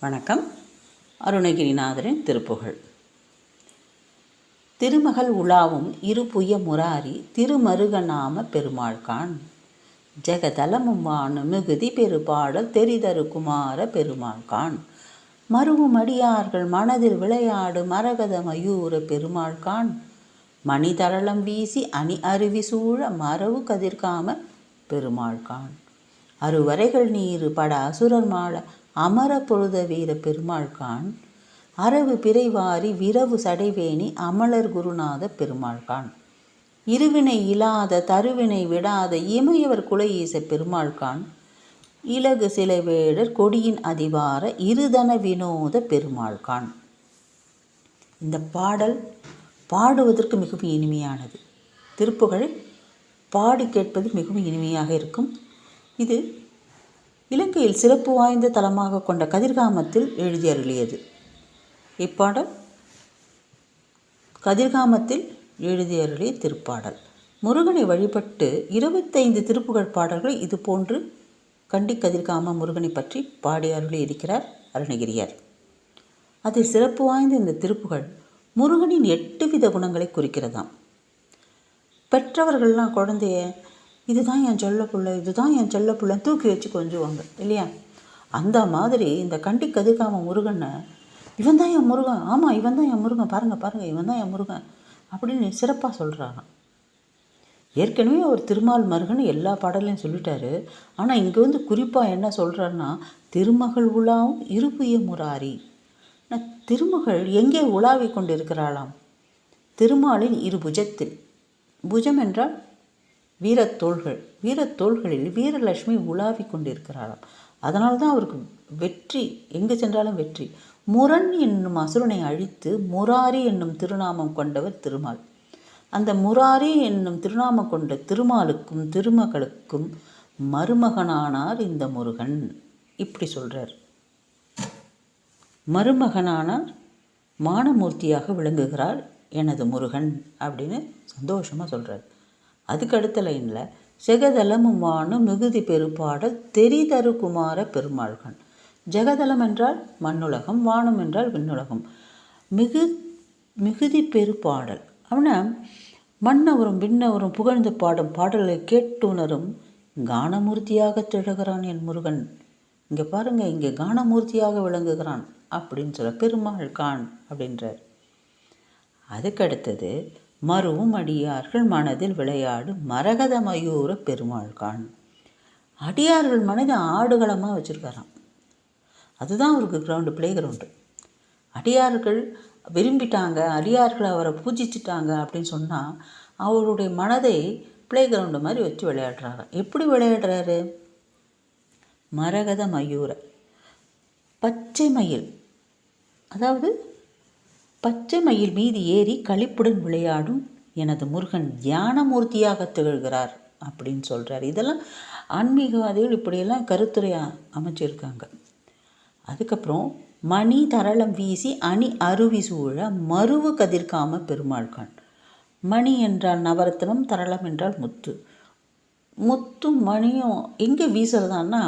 வணக்கம். அருணகிரிநாதரின் திருப்புகழ். திருமகள் உலாவும் இருபுய முராரி திருமருகநாம பெருமாள்கான் ஜெகதலமும் வானு மிகுதி பெருபாடல் தெரிதரு குமார பெருமாள்கான் மருவும் அடியார்கள் மனதில் விளையாடு மரகத மயூர பெருமாள்கான் மணிதரளம் வீசி அணி அருவி சூழ மரவு கதிர்காம பெருமாள்கான் அருவரைகள் நீரு பட அசுரர் மாள அமர பொழுத வீர பெருமாள்கான் அரவு பிறைவாரி விரவு சடைவேணி அமலர் குருநாத பெருமாள்கான் இருவினை இல்லாத தருவினை விடாத இமையவர் குலையீச பெருமாள்கான் இலகு சிலை வேடர் கொடியின் அதிவார இருதன வினோத பெருமாள்கான். இந்த பாடல் பாடுவதற்கு மிகவும் இனிமையானது. திருப்புகழை பாடி கேட்பது மிகவும் இனிமையாக இருக்கும். இது இலங்கையில் சிறப்பு வாய்ந்த தலமாக கொண்ட கதிர்காமத்தில் எழுதி அருளியது. இப்பாடல் கதிர்காமத்தில் எழுதி அருளிய திருப்பாடல். முருகனை வழிபட்டு 25 திருப்புகழ் பாடல்கள் இது போன்று கண்டி கதிர்காம முருகனை பற்றி பாடி அருளி இருக்கிறார் அருணகிரியார். அதில் சிறப்பு வாய்ந்த இந்த திருப்புகழ் முருகனின் 8 வித குணங்களை குறிக்கிறதாம். பெற்றவர்கள்லாம் குழந்தைய இதுதான் என் செல்ல பிள்ளை, இதுதான் என் செல்ல பிள்ளை தூக்கி வச்சு கொஞ்சுவாங்க இல்லையா? அந்த மாதிரி இந்த கண்டி கதிர்காம முருகனை இவன் தான் என் முருகன், ஆமாம் இவன் தான் என் முருகன், பாருங்கள் இவன் தான் என் முருகன் அப்படின்னு சிறப்பாக சொல்கிறாங்க. ஏற்கனவே அவர் திருமால் மருகன் எல்லா பாடலையும் சொல்லிட்டாரு. ஆனால் இங்கே குறிப்பாக என்ன சொல்கிறாருன்னா, திருமகள் உலாவும் இருபுய முராரி. திருமகள் எங்கே உலாவி கொண்டு இருக்கிறாளாம்? திருமாலின் இரு புஜத்தில். புஜம் என்றால் வீரத்தோள்கள். வீரத்தோள்களில் வீரலட்சுமி உலாவி கொண்டிருக்கிறாளாம். அதனால தான் அவருக்கு வெற்றி, எங்கே சென்றாலும் வெற்றி. முரண் என்னும் அசுரனை அழித்து முராரி என்னும் திருநாமம் கொண்டவர் திருமால். அந்த முராரி என்னும் திருநாமம் கொண்ட திருமாலுக்கும் திருமகளுக்கும் மருமகனானார் இந்த முருகன். இப்படி சொல்கிறார். மருமகனானார், மானமூர்த்தியாக விளங்குகிறார் எனது முருகன் அப்படின்னு சந்தோஷமாக சொல்கிறார். அதுக்கு அடுத்த லைனில் ஜெகதலமும் வானும் மிகுதி பெருபாடல் தெரிதரு குமார பெருமாள்கான். ஜெகதலம் என்றால் மண்ணுலகம், வானம் என்றால் விண்ணுலகம். மிகுதி பெருபாடல் அவனை மன்னவரும் விண்ணவரும் புகழ்ந்து பாடும் பாடலை கேட்டுணரும் கானமூர்த்தியாக திகழ்கிறான் என் முருகன். இங்கே பாருங்கள், இங்கே கானமூர்த்தியாக விளங்குகிறான் அப்படின்னு சொல்ல பெருமாள்கான் அப்படின்றார். அதுக்கடுத்தது மருவும் அடியார்கள் மனதில் விளையாடு மரகத மயூர பெருமாள்கான். அடியார்கள் மனதை ஆடுகளமாக வச்சுருக்காராம். அதுதான் அவருக்கு கிரவுண்டு, பிளே கிரவுண்டு. அடியார்கள் விரும்பிட்டாங்க, அடியார்கள் அவரை பூஜிச்சிட்டாங்க அப்படின்னு சொன்னால் அவருடைய மனதை பிளே கிரவுண்டு மாதிரி வச்சு விளையாடுறாராம். எப்படி விளையாடுறாரு? மரகத மயூர, பச்சை மயில், அதாவது பச்சை மயில் மீது ஏறி களிப்புடன் விளையாடும் எனது முருகன் தியானமூர்த்தியாக திகழ்கிறார் அப்படின்னு சொல்கிறார். இதெல்லாம் ஆன்மீகவாதிகள் இப்படியெல்லாம் கருத்துரை அமைச்சிருக்காங்க. அதுக்கப்புறம் மணி தரளம் வீசி அணி அருவி சூழ மருவு கதிர்காம பெருமாள்கான். மணி என்றால் நவரத்னம், தரளம் என்றால் முத்து. முத்தும் மணியும் எங்கே வீசுறதான்னா,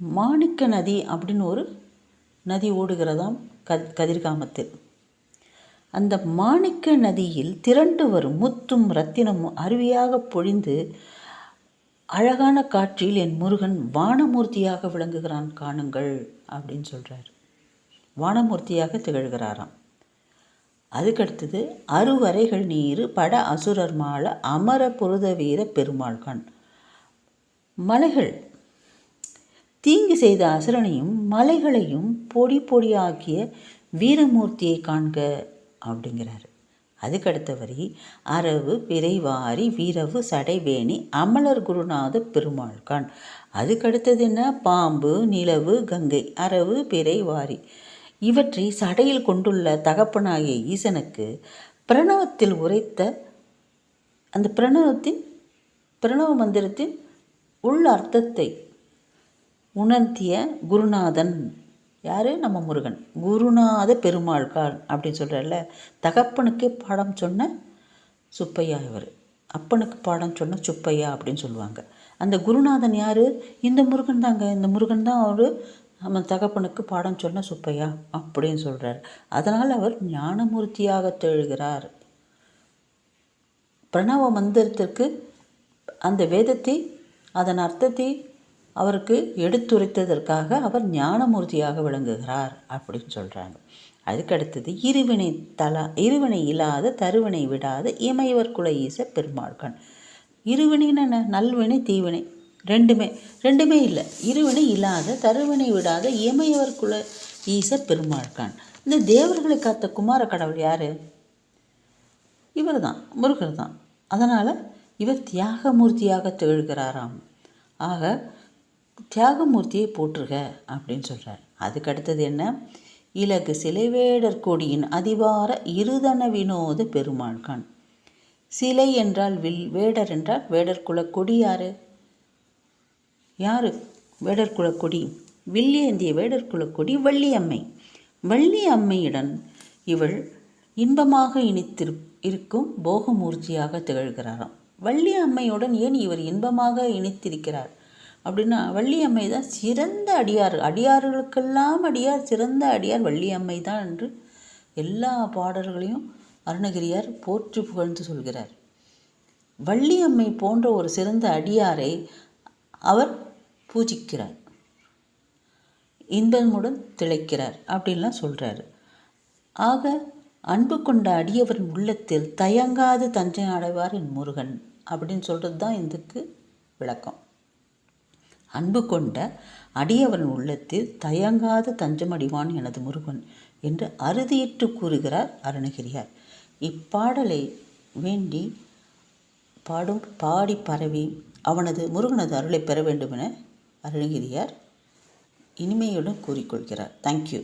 மாணிக்க நதி அப்படின்னு ஒரு நதி ஓடுகிறதாம் கதிர்காமத்தில். அந்த மாணிக்க நதியில் திரண்டு வரும் முத்தும் ரத்தினமும் அருவியாக பொழிந்து அழகான காட்சியில் என் முருகன் வானமூர்த்தியாக விளங்குகிறான் காணுங்கள் அப்படின்னு சொல்கிறார். வானமூர்த்தியாக திகழ்கிறாராம். அதுக்கடுத்தது அருவரைகள் நீரு பட அசுரர் மாள அமர பொருத வீர பெருமாள்கான். மலைகள் தீங்கு செய்த அசுரனையும் மலைகளையும் பொடி பொடியாக்கிய வீரமூர்த்தியை காண்க அப்படிங்கிறாரு. அதுக்கடுத்த வரி அரவு பிறைவாரி வீரவு சடைவேணி அமலர் குருநாத பெருமாள்கான். அதுக்கடுத்தது என்ன? பாம்பு, நிலவு, கங்கை, அரவு, பிறைவாரி இவற்றை சடையில் கொண்டுள்ள தகப்பனாகிய ஈசனுக்கு பிரணவத்தில் உரைத்த அந்த பிரணவ மந்திரத்தின் உள் அர்த்தத்தை உணர்த்திய குருநாதன் யார்? நம்ம முருகன். குருநாத பெருமாள்கான் அப்படின்னு சொல்கிறார்ல. தகப்பனுக்கே பாடம் சொன்ன சுப்பையா இவர். அப்பனுக்கு பாடம் சொன்ன சுப்பையா அப்படின்னு சொல்லுவாங்க. அந்த குருநாதன் யார்? இந்த முருகன் தாங்க. இந்த முருகன் தான் அவர் நம்ம தகப்பனுக்கு பாடம் சொன்ன சுப்பையா அப்படின்னு சொல்கிறார். அதனால் அவர் ஞானமூர்த்தியாக திகழ்கிறார். பிரணவ மந்திரத்திற்கு அந்த வேதத்தை அதன் அர்த்தத்தை அவருக்கு எடுத்துரைத்ததற்காக அவர் ஞானமூர்த்தியாக விளங்குகிறார் அப்படின்னு சொல்கிறாங்க. அதுக்கடுத்தது இருவினை இல்லாத தருவினை விடாத இமையவர் குல ஈச பெருமாள்கண். இருவினைன்னு என்ன? நல்வினை தீவினை ரெண்டுமே இல்லை. இருவினை இல்லாத தருவினை விடாத இமையவர் குல ஈச பெருமாள்கண். இந்த தேவர்களை காத்த குமார கடவுள் யார்? இவர் தான், முருகர் தான். அதனால் இவர் தியாகமூர்த்தியாக திகழ்கிறாராம். ஆக தியாகமூர்த்தியை போற்றுக அப்படின்னு சொல்கிறார். அதுக்கடுத்தது என்ன? இலகு சிலை வேடர் கொடியின் அதிவார இருதன வினோத பெருமாள்கான். சிலை என்றால் வில், வேடர் என்றால் வேடர் குலக்கொடி. யார் வேடர் குலக்கொடி? வில்லேந்திய வேடர் குலக்கொடி வள்ளியம்மை. வள்ளியம்மையுடன் இவள் இன்பமாக இருக்கும் போகமூர்த்தியாக திகழ்கிறாராம். வள்ளி அம்மையுடன் ஏன் இவர் இன்பமாக இணைத்திருக்கிறார் அப்படின்னா, வள்ளி அம்மை தான் சிறந்த அடியார், அடியார்களுக்கெல்லாம் அடியார், சிறந்த அடியார் வள்ளி அம்மை தான் என்று எல்லா பாடல்களையும் அருணகிரியார் போற்றி புகழ்ந்து சொல்கிறார். வள்ளி அம்மை போன்ற ஒரு சிறந்த அடியாரை அவர் பூஜிக்கிறார், இன்பமுடன் திளைக்கிறார் அப்படின்லாம் சொல்கிறார். ஆக அன்பு கொண்ட அடியவரின் உள்ளத்தில் தயங்காது தஞ்சம் அடைவார் என் முருகன் அப்படின்னு சொல்கிறது தான் இதுக்கு விளக்கம். அன்பு கொண்ட அடியவரின் உள்ளத்தில் தயங்காது தஞ்சம் அடைவான் எனது முருகன் என்று அறுதியிட்டு கூறுகிறார் அருணகிரியார். இப்பாடலை வேண்டி பாடி பரவி அவனது முருகனது அருளை பெற வேண்டும் என அருணகிரியார் இனிமையுடன் கூறிக்கொள்கிறார். தேங்க்யூ.